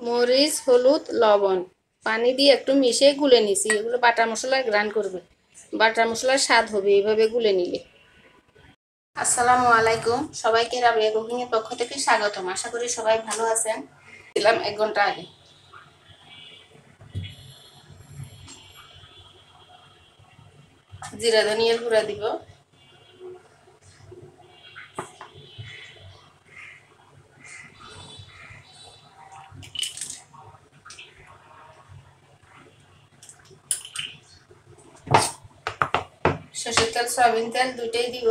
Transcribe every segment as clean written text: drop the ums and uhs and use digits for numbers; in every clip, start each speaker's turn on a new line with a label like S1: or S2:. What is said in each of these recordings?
S1: মরিচ, হলুদ, লবণ পানি দিয়ে একটু মিশিয়ে গুলে নিছি। এগুলো বাটা মশলায় গ্রাইন্ড করবে, বাটা মশলার স্বাদ হবে এইভাবে গুলে নিলে। আসসালামু আলাইকুম, সবাইকে রাবিয়া কুকিং এর পক্ষ থেকে স্বাগতম। আশা করি সবাই ভালো আছেন। দিলাম 1 ঘন্টা আগে। জিরা ধনিয়ার গুঁড়া দিব, সরষের তেল সয়াবিন তেল দুইটাই দিব।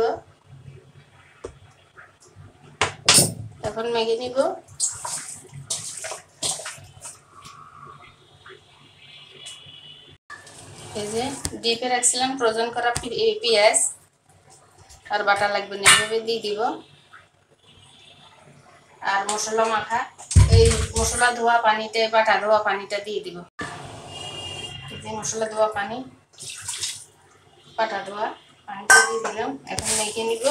S1: এখন মেখে নিব। এই যে ডিপে রাখছিলাম ফ্রোজেন করা পেঁয়াজ আর বাটা লাগবে না, এভাবে দিয়ে দিব। আর মশলা মাখা এই মশলা ধোয়া পানিতে বাটা ধোয়া পানিটা দিয়ে দিব। এই যে মশলা ধোয়া পানি বাটা ধোয়া পানিটা দিয়ে দিলাম। এখন মেখে নিব।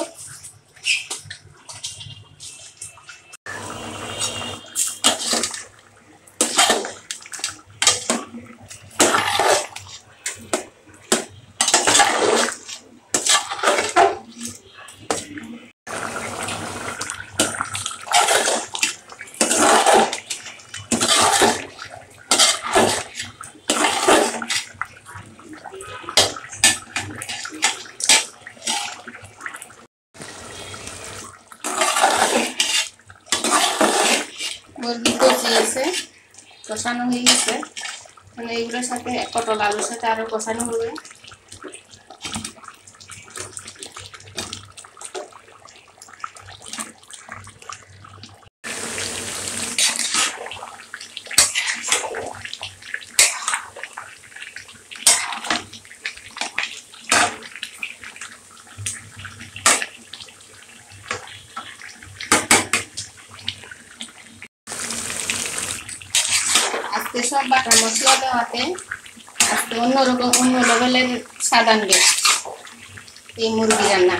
S1: মুরগি কষিয়েছে, কষানো হয়ে গেছে। মানে এইগুলোর সাথে পটল আলুর সাথে আরো কষানো হবে। আজকে সব বাটা মশলা দেওয়াতে আজকে অন্যরকম অন্য লেভেলের স্বাদ আনবে এই মুরগি রান্না।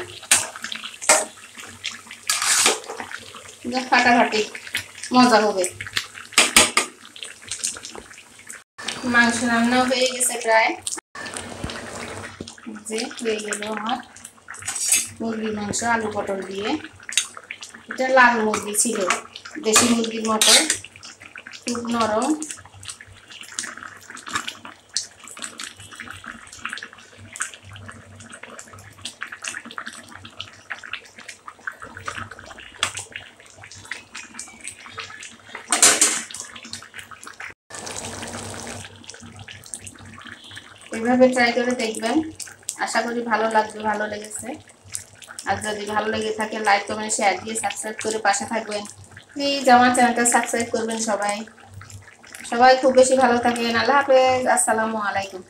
S1: ফাটাফাটি মজা হবে। মাংস রান্না হয়ে গেছে প্রায়। যে হয়ে গেল আমার মুরগির মাংস আলু পটল দিয়ে। এটা লাল মুরগি ছিল, দেশি মুরগির মতো, খুব নরম। এইভাবে ট্রাই করে দেখবেন, আশা করি ভালো লাগবে, ভালো লেগেছে। আর যদি ভালো লেগে থাকে লাইক কমেন্ট শেয়ার দিয়ে সাবস্ক্রাইব করে পাশে থাকবেন। প্লিজ আমার চ্যানেলটা সাবস্ক্রাইব করবেন সবাই। সবাই খুব বেশি ভালো থাকবেন। আল্লাহ হাফেজ, আসসালামু আলাইকুম।